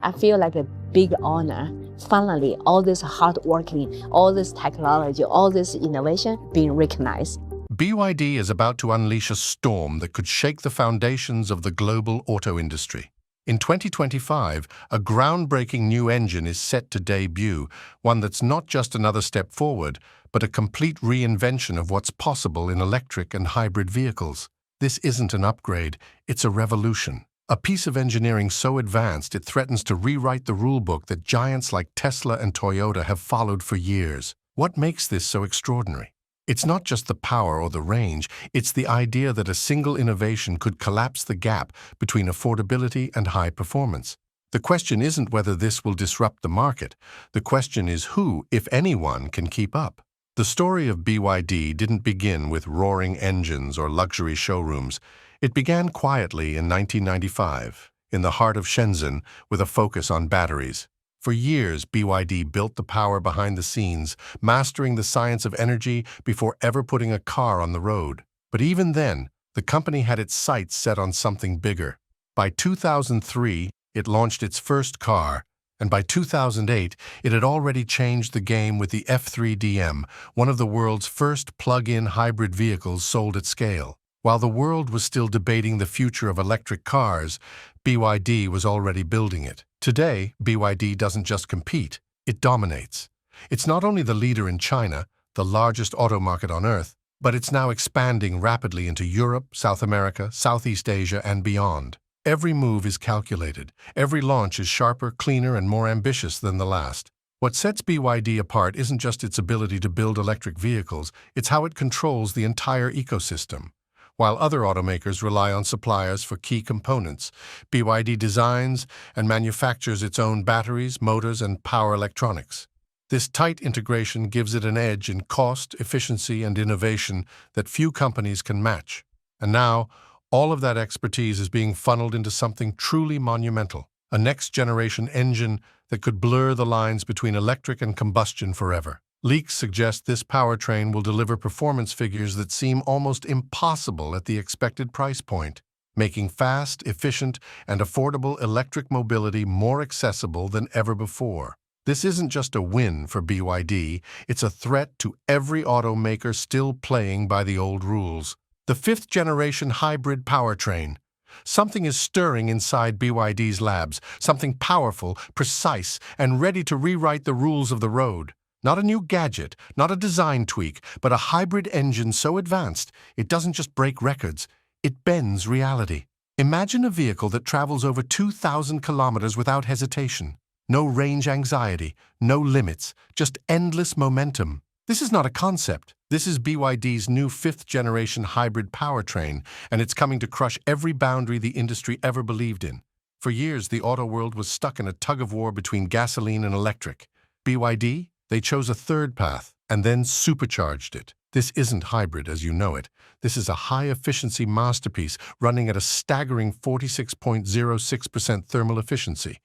I feel like a big honor. Finally, all this hard working, all this technology, all this innovation being recognized. BYD is about to unleash a storm that could shake the foundations of the global auto industry. In 2025, a groundbreaking new engine is set to debut, one that's not just another step forward, but a complete reinvention of what's possible in electric and hybrid vehicles. This isn't an upgrade, it's a revolution. A piece of engineering so advanced it threatens to rewrite the rulebook that giants like Tesla and Toyota have followed for years. What makes this so extraordinary? It's not just the power or the range, it's the idea that a single innovation could collapse the gap between affordability and high performance. The question isn't whether this will disrupt the market. The question is who, if anyone, can keep up. The story of BYD didn't begin with roaring engines or luxury showrooms. It began quietly in 1995, in the heart of Shenzhen, with a focus on batteries. For years, BYD built the power behind the scenes, mastering the science of energy before ever putting a car on the road. But even then, the company had its sights set on something bigger. By 2003, it launched its first car, and by 2008, it had already changed the game with the F3DM, one of the world's first plug-in hybrid vehicles sold at scale. While the world was still debating the future of electric cars, BYD was already building it. Today, BYD doesn't just compete, it dominates. It's not only the leader in China, the largest auto market on Earth, but it's now expanding rapidly into Europe, South America, Southeast Asia, and beyond. Every move is calculated. Every launch is sharper, cleaner, and more ambitious than the last. What sets BYD apart isn't just its ability to build electric vehicles, it's how it controls the entire ecosystem. While other automakers rely on suppliers for key components, BYD designs and manufactures its own batteries, motors, and power electronics. This tight integration gives it an edge in cost, efficiency, and innovation that few companies can match. And now, all of that expertise is being funneled into something truly monumental, a next-generation engine that could blur the lines between electric and combustion forever. Leaks suggest this powertrain will deliver performance figures that seem almost impossible at the expected price point, making fast, efficient, and affordable electric mobility more accessible than ever before. This isn't just a win for BYD, it's a threat to every automaker still playing by the old rules. The fifth-generation hybrid powertrain. Something is stirring inside BYD's labs, something powerful, precise, and ready to rewrite the rules of the road. Not a new gadget, not a design tweak, but a hybrid engine so advanced, it doesn't just break records, it bends reality. Imagine a vehicle that travels over 2,000 kilometers without hesitation. No range anxiety, no limits, just endless momentum. This is not a concept. This is BYD's new fifth-generation hybrid powertrain, and it's coming to crush every boundary the industry ever believed in. For years, the auto world was stuck in a tug-of-war between gasoline and electric. BYD? They chose a third path and then supercharged it. This isn't hybrid as you know it. This is a high-efficiency masterpiece running at a staggering 46.06% thermal efficiency.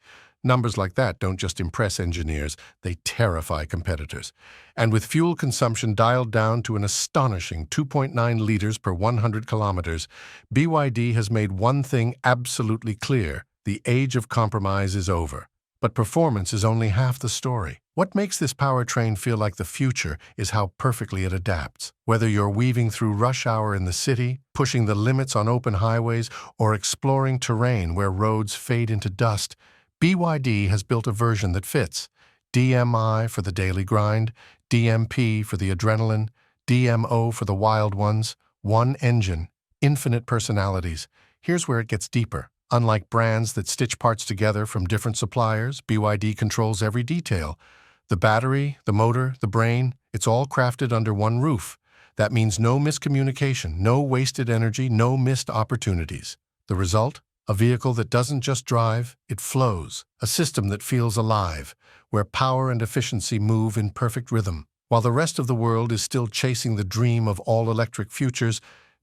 Numbers like that don't just impress engineers, they terrify competitors. And with fuel consumption dialed down to an astonishing 2.9 liters per 100 kilometers, BYD has made one thing absolutely clear: the age of compromise is over. But performance is only half the story. What makes this powertrain feel like the future is how perfectly it adapts. Whether you're weaving through rush hour in the city, pushing the limits on open highways, or exploring terrain where roads fade into dust, BYD has built a version that fits. DMI for the daily grind, DMP for the adrenaline, DMO for the wild ones. One engine, infinite personalities. Here's where it gets deeper. Unlike brands that stitch parts together from different suppliers, BYD controls every detail. The battery, the motor, the brain, it's all crafted under one roof. That means no miscommunication, no wasted energy, no missed opportunities. The result? A vehicle that doesn't just drive, it flows. A system that feels alive, where power and efficiency move in perfect rhythm. While the rest of the world is still chasing the dream of all-electric futures,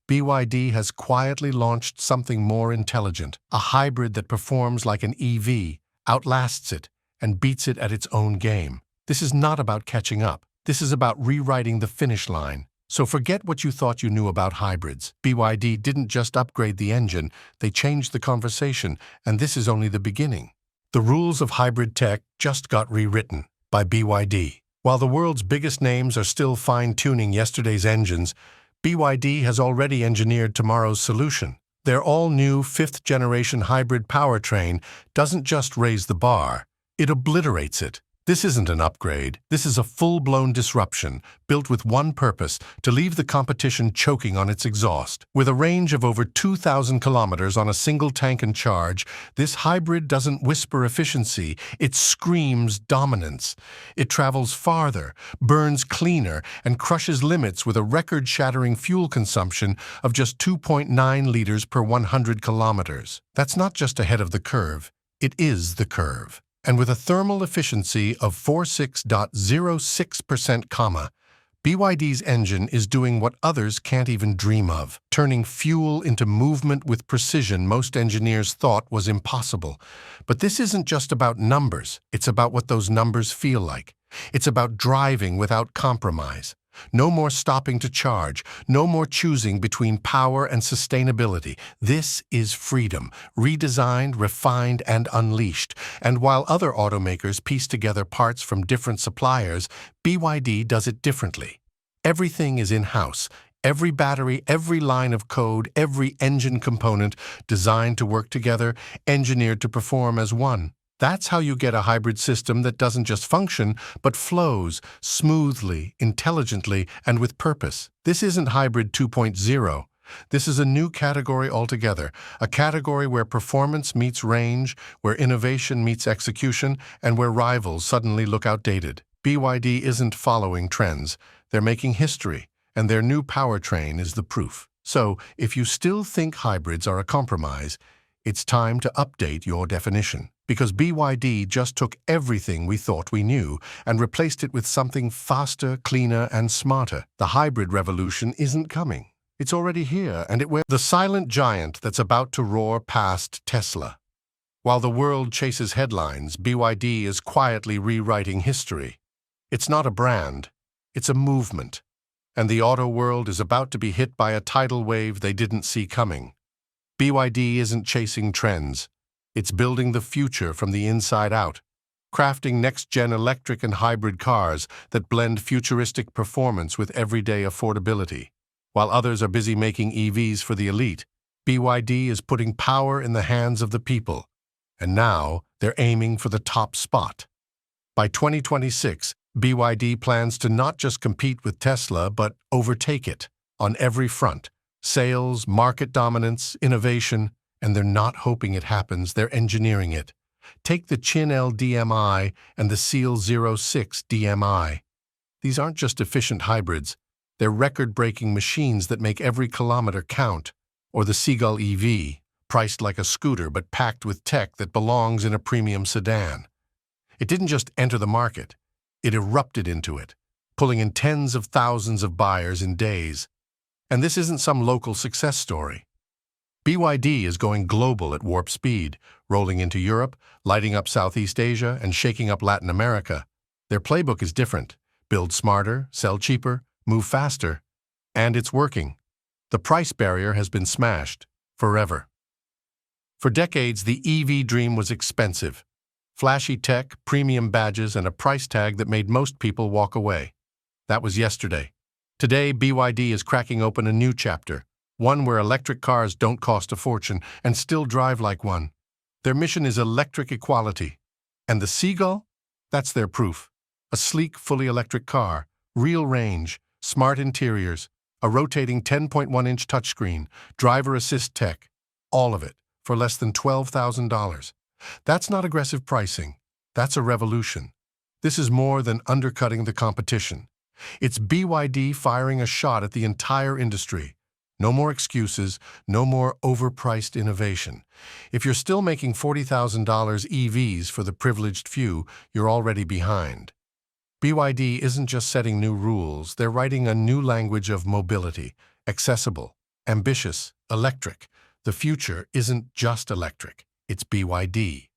BYD has quietly launched something more intelligent, a hybrid that performs like an EV, outlasts it, and beats it at its own game. This is not about catching up. This is about rewriting the finish line. So forget what you thought you knew about hybrids. BYD didn't just upgrade the engine, they changed the conversation, and this is only the beginning. The rules of hybrid tech just got rewritten by BYD. While the world's biggest names are still fine-tuning yesterday's engines, BYD has already engineered tomorrow's solution. Their all-new fifth-generation hybrid powertrain doesn't just raise the bar, it obliterates it. This isn't an upgrade. This is a full-blown disruption, built with one purpose, to leave the competition choking on its exhaust. With a range of over 2,000 kilometers on a single tank and charge, this hybrid doesn't whisper efficiency, it screams dominance. It travels farther, burns cleaner, and crushes limits with a record-shattering fuel consumption of just 2.9 liters per 100 kilometers. That's not just ahead of the curve, it is the curve. And with a thermal efficiency of 46.06%, BYD's engine is doing what others can't even dream of, turning fuel into movement with precision most engineers thought was impossible. But this isn't just about numbers, it's about what those numbers feel like. It's about driving without compromise. No more stopping to charge, no more choosing between power and sustainability. This is freedom, redesigned, refined, and unleashed. And while other automakers piece together parts from different suppliers, BYD does it differently. Everything is in-house. Every battery, every line of code, every engine component designed to work together, engineered to perform as one. That's how you get a hybrid system that doesn't just function, but flows smoothly, intelligently, and with purpose. This isn't hybrid 2.0. This is a new category altogether, a category where performance meets range, where innovation meets execution, and where rivals suddenly look outdated. BYD isn't following trends. They're making history, and their new powertrain is the proof. So, if you still think hybrids are a compromise, it's time to update your definition. Because BYD just took everything we thought we knew and replaced it with something faster, cleaner, and smarter. The hybrid revolution isn't coming. It's already here, and we're the silent giant that's about to roar past Tesla. While the world chases headlines, BYD is quietly rewriting history. It's not a brand, it's a movement. And the auto world is about to be hit by a tidal wave they didn't see coming. BYD isn't chasing trends. It's building the future from the inside out, crafting next-gen electric and hybrid cars that blend futuristic performance with everyday affordability. While others are busy making EVs for the elite, BYD is putting power in the hands of the people. And now, they're aiming for the top spot. By 2026, BYD plans to not just compete with Tesla, but overtake it on every front. Sales, market dominance, innovation. And they're not hoping it happens, they're engineering it. Take the Chin-L DMI and the Seal 06 DMI. These aren't just efficient hybrids, they're record-breaking machines that make every kilometer count. Or the Seagull EV, priced like a scooter but packed with tech that belongs in a premium sedan. It didn't just enter the market, it erupted into it, pulling in tens of thousands of buyers in days. And this isn't some local success story. BYD is going global at warp speed, rolling into Europe, lighting up Southeast Asia, and shaking up Latin America. Their playbook is different. Build smarter, sell cheaper, move faster. And it's working. The price barrier has been smashed, forever. For decades, the EV dream was expensive. Flashy tech, premium badges, and a price tag that made most people walk away. That was yesterday. Today, BYD is cracking open a new chapter. One where electric cars don't cost a fortune and still drive like one. Their mission is electric equality. And the Seagull? That's their proof. A sleek, fully electric car, real range, smart interiors, a rotating 10.1-inch touchscreen, driver assist tech, all of it for less than $12,000. That's not aggressive pricing. That's a revolution. This is more than undercutting the competition. It's BYD firing a shot at the entire industry. No more excuses, no more overpriced innovation. If you're still making $40,000 EVs for the privileged few, you're already behind. BYD isn't just setting new rules, they're writing a new language of mobility, accessible, ambitious, electric. The future isn't just electric, it's BYD.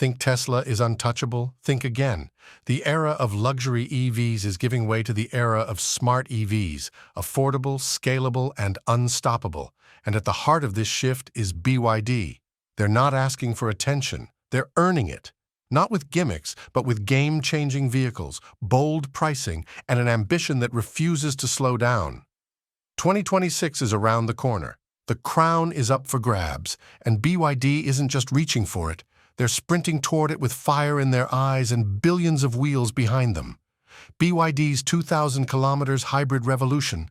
Think Tesla is untouchable? Think again. The era of luxury EVs is giving way to the era of smart EVs, affordable, scalable, and unstoppable. And at the heart of this shift is BYD. They're not asking for attention, they're earning it. Not with gimmicks, but with game-changing vehicles, bold pricing, and an ambition that refuses to slow down. 2026 is around the corner. The crown is up for grabs, and BYD isn't just reaching for it. They're sprinting toward it with fire in their eyes and billions of wheels behind them. BYD's 2,000 kilometers hybrid revolution.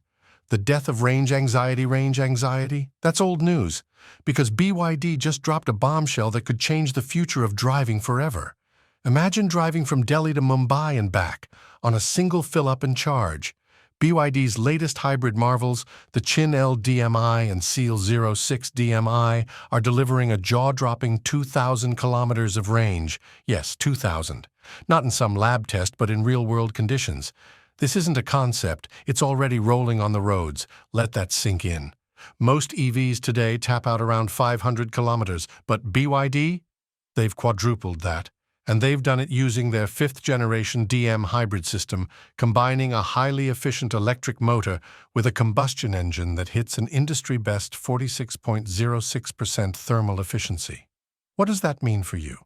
The death of range anxiety? That's old news, because BYD just dropped a bombshell that could change the future of driving forever. Imagine driving from Delhi to Mumbai and back on a single fill-up and charge. BYD's latest hybrid marvels, the Chin L DMI and Seal 06 DMI, are delivering a jaw-dropping 2,000 kilometers of range. Yes, 2,000. Not in some lab test, but in real-world conditions. This isn't a concept, it's already rolling on the roads. Let that sink in. Most EVs today tap out around 500 kilometers, but BYD? They've quadrupled that. And they've done it using their fifth-generation DM hybrid system, combining a highly efficient electric motor with a combustion engine that hits an industry-best 46.06% thermal efficiency. What does that mean for you?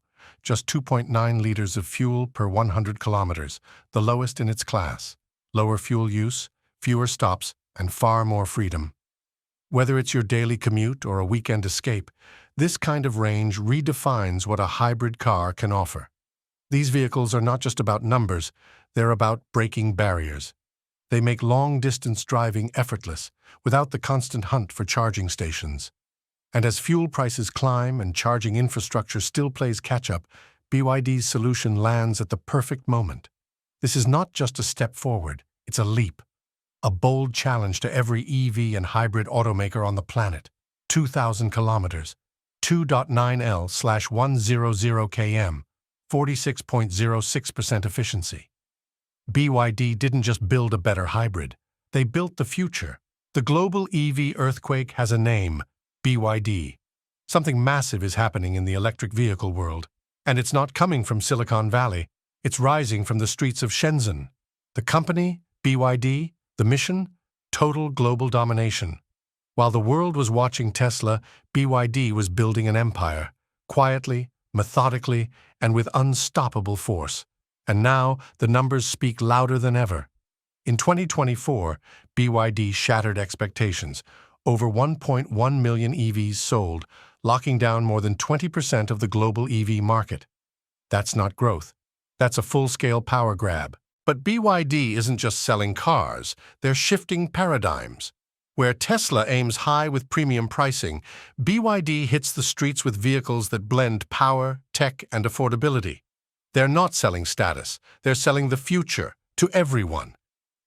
Just 2.9 liters of fuel per 100 kilometers, the lowest in its class. Lower fuel use, fewer stops, and far more freedom. Whether it's your daily commute or a weekend escape, this kind of range redefines what a hybrid car can offer. These vehicles are not just about numbers, they're about breaking barriers. They make long-distance driving effortless, without the constant hunt for charging stations. And as fuel prices climb and charging infrastructure still plays catch-up, BYD's solution lands at the perfect moment. This is not just a step forward, it's a leap. A bold challenge to every EV and hybrid automaker on the planet. 2,000 kilometers, 2.9L/100 km, 46.06% efficiency. BYD didn't just build a better hybrid, they built the future. The global EV earthquake has a name, BYD. Something massive is happening in the electric vehicle world, and it's not coming from Silicon Valley, it's rising from the streets of Shenzhen. The company, BYD, the mission, total global domination. While the world was watching Tesla, BYD was building an empire, quietly, methodically, and with unstoppable force. And now, the numbers speak louder than ever. In 2024, BYD shattered expectations. Over 1.1 million EVs sold, locking down more than 20% of the global EV market. That's not growth. That's a full-scale power grab. But BYD isn't just selling cars, they're shifting paradigms. Where Tesla aims high with premium pricing, BYD hits the streets with vehicles that blend power, tech, and affordability. They're not selling status, they're selling the future, to everyone.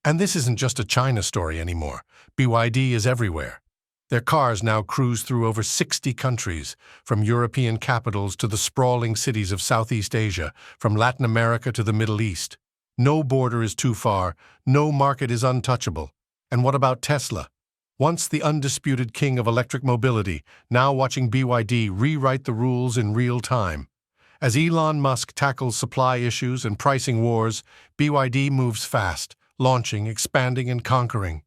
And this isn't just a China story anymore. BYD is everywhere. Their cars now cruise through over 60 countries, from European capitals to the sprawling cities of Southeast Asia, from Latin America to the Middle East. No border is too far, no market is untouchable. And what about Tesla? Once the undisputed king of electric mobility, now watching BYD rewrite the rules in real time. As Elon Musk tackles supply issues and pricing wars, BYD moves fast, launching, expanding, and conquering.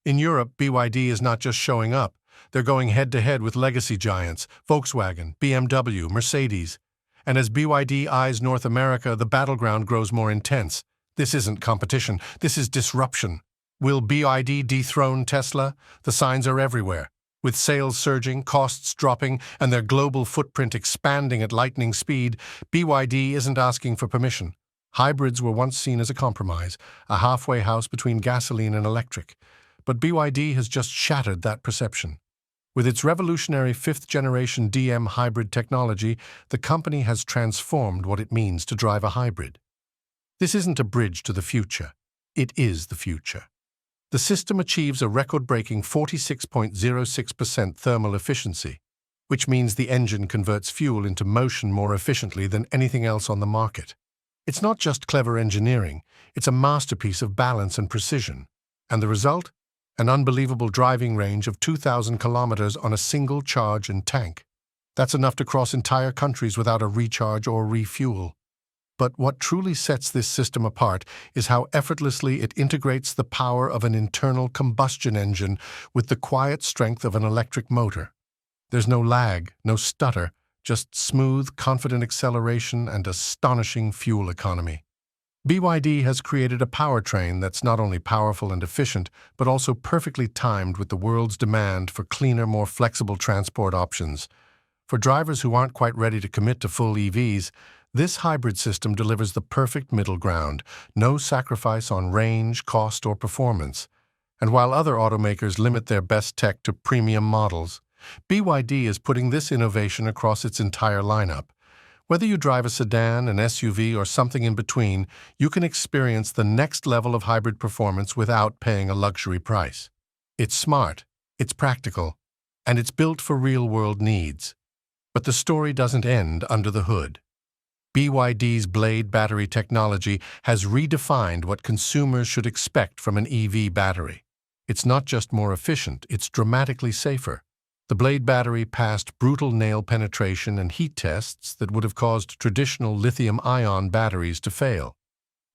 In Europe, BYD is not just showing up. They're going head-to-head with legacy giants, Volkswagen, BMW, Mercedes. And as BYD eyes North America, the battleground grows more intense. This isn't competition, this is disruption. Will BYD dethrone Tesla? The signs are everywhere. With sales surging, costs dropping, and their global footprint expanding at lightning speed, BYD isn't asking for permission. Hybrids were once seen as a compromise, a halfway house between gasoline and electric. But BYD has just shattered that perception. With its revolutionary fifth-generation DM hybrid technology, the company has transformed what it means to drive a hybrid. This isn't a bridge to the future. It is the future. The system achieves a record-breaking 46.06% thermal efficiency, which means the engine converts fuel into motion more efficiently than anything else on the market. It's not just clever engineering, it's a masterpiece of balance and precision. And the result? An unbelievable driving range of 2,000 kilometers on a single charge and tank. That's enough to cross entire countries without a recharge or refuel. But what truly sets this system apart is how effortlessly it integrates the power of an internal combustion engine with the quiet strength of an electric motor. There's no lag, no stutter, just smooth, confident acceleration and astonishing fuel economy. BYD has created a powertrain that's not only powerful and efficient, but also perfectly timed with the world's demand for cleaner, more flexible transport options. For drivers who aren't quite ready to commit to full EVs, this hybrid system delivers the perfect middle ground, no sacrifice on range, cost, or performance. And while other automakers limit their best tech to premium models, BYD is putting this innovation across its entire lineup. Whether you drive a sedan, an SUV, or something in between, you can experience the next level of hybrid performance without paying a luxury price. It's smart, it's practical, and it's built for real-world needs. But the story doesn't end under the hood. BYD's Blade battery technology has redefined what consumers should expect from an EV battery. It's not just more efficient, it's dramatically safer. The Blade battery passed brutal nail penetration and heat tests that would have caused traditional lithium-ion batteries to fail.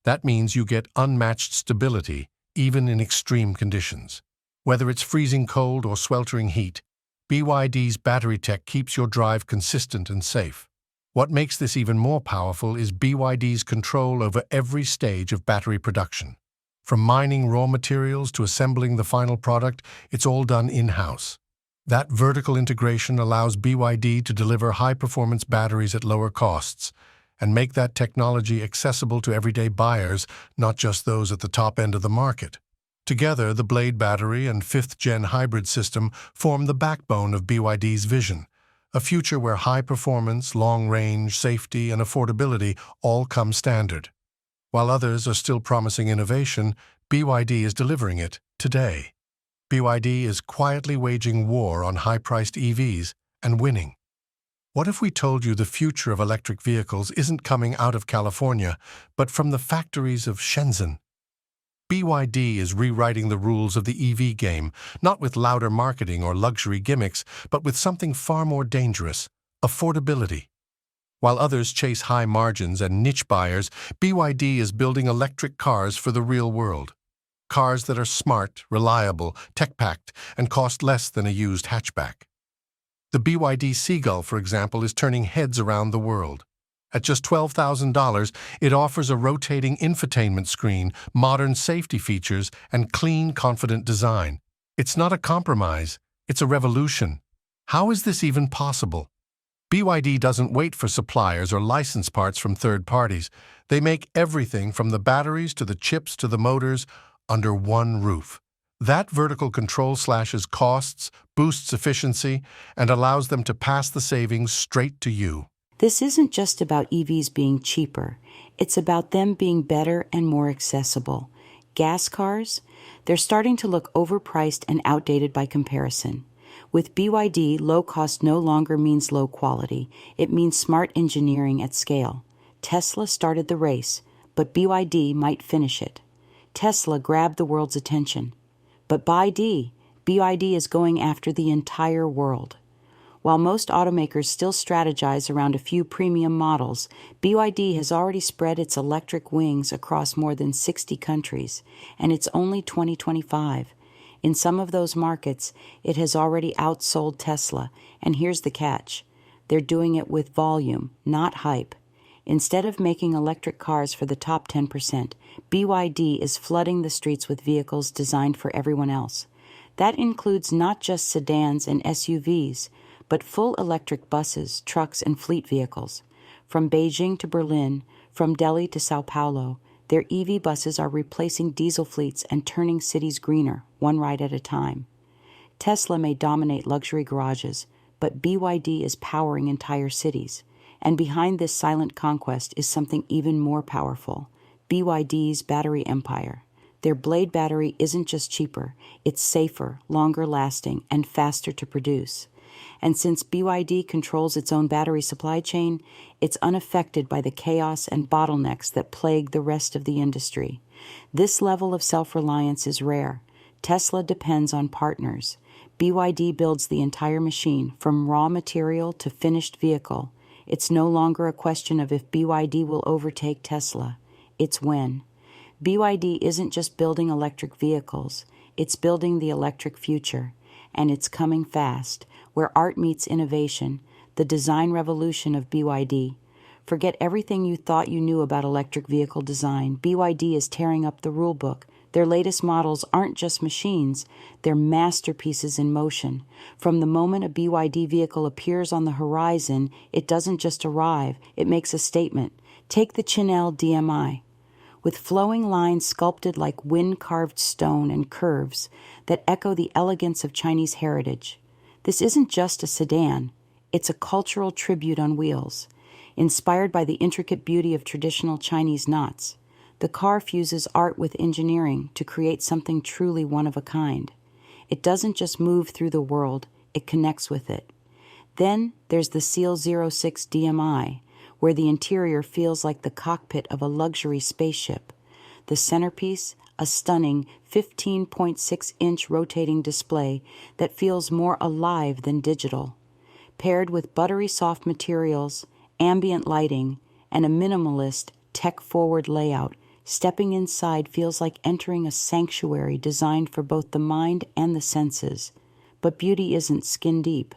That means you get unmatched stability, even in extreme conditions. Whether it's freezing cold or sweltering heat, BYD's battery tech keeps your drive consistent and safe. What makes this even more powerful is BYD's control over every stage of battery production. From mining raw materials to assembling the final product, it's all done in-house. That vertical integration allows BYD to deliver high-performance batteries at lower costs and make that technology accessible to everyday buyers, not just those at the top end of the market. Together, the Blade battery and 5th-gen hybrid system form the backbone of BYD's vision, a future where high performance, long range, safety, and affordability all come standard. While others are still promising innovation, BYD is delivering it today. BYD is quietly waging war on high-priced EVs and winning. What if we told you the future of electric vehicles isn't coming out of California, but from the factories of Shenzhen? BYD is rewriting the rules of the EV game, not with louder marketing or luxury gimmicks, but with something far more dangerous: affordability. While others chase high margins and niche buyers, BYD is building electric cars for the real world. Cars that are smart, reliable, tech-packed, and cost less than a used hatchback. The BYD Seagull, for example, is turning heads around the world. At just $12,000, it offers a rotating infotainment screen, modern safety features, and clean, confident design. It's not a compromise, it's a revolution. How is this even possible? BYD doesn't wait for suppliers or license parts from third parties. They make everything from the batteries to the chips to the motors under one roof. That vertical control slashes costs, boosts efficiency, and allows them to pass the savings straight to you. This isn't just about EVs being cheaper. It's about them being better and more accessible. Gas cars, they're starting to look overpriced and outdated by comparison. With BYD, low cost no longer means low quality. It means smart engineering at scale. Tesla started the race, but BYD might finish it. Tesla grabbed the world's attention. But BYD is going after the entire world. While most automakers still strategize around a few premium models, BYD has already spread its electric wings across more than 60 countries, and it's only 2025. In some of those markets, it has already outsold Tesla, and here's the catch. They're doing it with volume, not hype. Instead of making electric cars for the top 10%, BYD is flooding the streets with vehicles designed for everyone else. That includes not just sedans and SUVs, but full electric buses, trucks, and fleet vehicles. From Beijing to Berlin, from Delhi to Sao Paulo, their EV buses are replacing diesel fleets and turning cities greener, one ride at a time. Tesla may dominate luxury garages, but BYD is powering entire cities. And behind this silent conquest is something even more powerful: BYD's battery empire. Their Blade battery isn't just cheaper, it's safer, longer lasting, and faster to produce. And since BYD controls its own battery supply chain, it's unaffected by the chaos and bottlenecks that plague the rest of the industry. This level of self-reliance is rare. Tesla depends on partners. BYD builds the entire machine, from raw material to finished vehicle. It's no longer a question of if BYD will overtake Tesla. It's when. BYD isn't just building electric vehicles. It's building the electric future. And it's coming fast. Where art meets innovation, the design revolution of BYD. Forget everything you thought you knew about electric vehicle design. BYD is tearing up the rulebook. Their latest models aren't just machines, they're masterpieces in motion. From the moment a BYD vehicle appears on the horizon, it doesn't just arrive, it makes a statement. Take the Chinel DMI. With flowing lines sculpted like wind-carved stone and curves that echo the elegance of Chinese heritage. This isn't just a sedan, it's a cultural tribute on wheels. Inspired by the intricate beauty of traditional Chinese knots, the car fuses art with engineering to create something truly one of a kind. It doesn't just move through the world, it connects with it. Then there's the Seal 06 DMI, where the interior feels like the cockpit of a luxury spaceship. The centerpiece, a stunning 15.6-inch rotating display that feels more alive than digital. Paired with buttery soft materials, ambient lighting, and a minimalist, tech-forward layout, stepping inside feels like entering a sanctuary designed for both the mind and the senses. But beauty isn't skin-deep.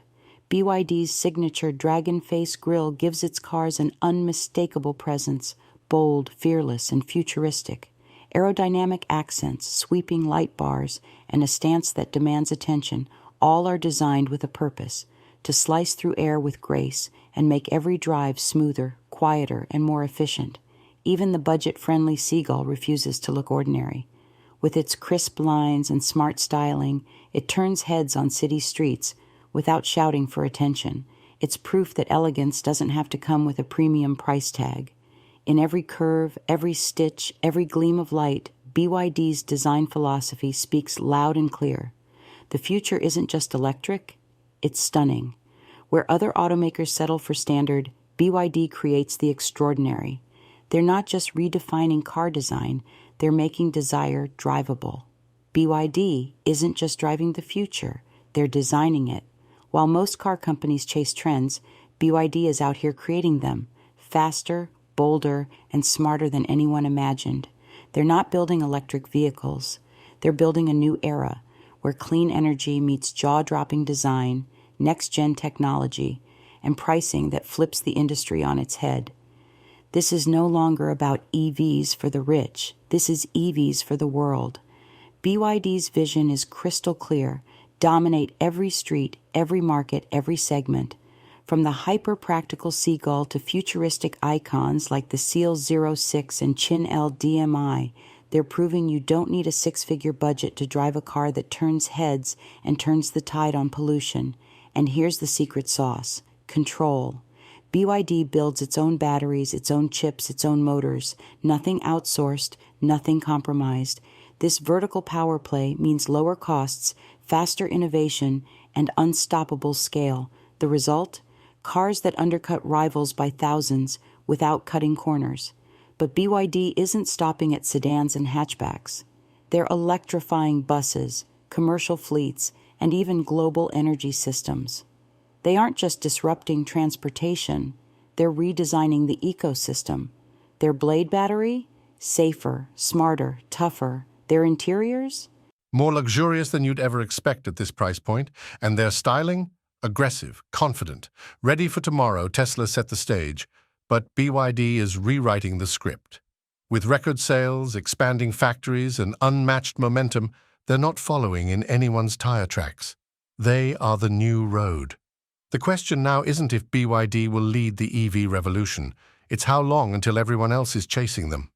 BYD's signature dragon face grille gives its cars an unmistakable presence, bold, fearless, and futuristic. Aerodynamic accents, sweeping light bars, and a stance that demands attention, all are designed with a purpose, to slice through air with grace and make every drive smoother, quieter, and more efficient. Even the budget-friendly Seagull refuses to look ordinary. With its crisp lines and smart styling, it turns heads on city streets without shouting for attention. It's proof that elegance doesn't have to come with a premium price tag. In every curve, every stitch, every gleam of light, BYD's design philosophy speaks loud and clear. The future isn't just electric, it's stunning. Where other automakers settle for standard, BYD creates the extraordinary. They're not just redefining car design, they're making desire drivable. BYD isn't just driving the future, they're designing it. While most car companies chase trends, BYD is out here creating them, faster, bolder, and smarter than anyone imagined. They're not building electric vehicles. They're building a new era, where clean energy meets jaw-dropping design, next-gen technology, and pricing that flips the industry on its head. This is no longer about EVs for the rich. This is EVs for the world. BYD's vision is crystal clear. Dominate every street, every market, every segment. From the hyper-practical Seagull to futuristic icons like the Seal 06 and Chinel DMI, they're proving you don't need a six-figure budget to drive a car that turns heads and turns the tide on pollution. And here's the secret sauce: control. BYD builds its own batteries, its own chips, its own motors. Nothing outsourced, nothing compromised. This vertical power play means lower costs, faster innovation, and unstoppable scale. The result? Cars that undercut rivals by thousands without cutting corners. But BYD isn't stopping at sedans and hatchbacks. They're electrifying buses, commercial fleets, and even global energy systems. They aren't just disrupting transportation, they're redesigning the ecosystem. Their Blade battery? Safer, smarter, tougher. Their interiors? More luxurious than you'd ever expect at this price point, and their styling? Aggressive, confident, ready for tomorrow. Tesla set the stage, but BYD is rewriting the script. With record sales, expanding factories, and unmatched momentum, they're not following in anyone's tire tracks. They are the new road. The question now isn't if BYD will lead the EV revolution, it's how long until everyone else is chasing them.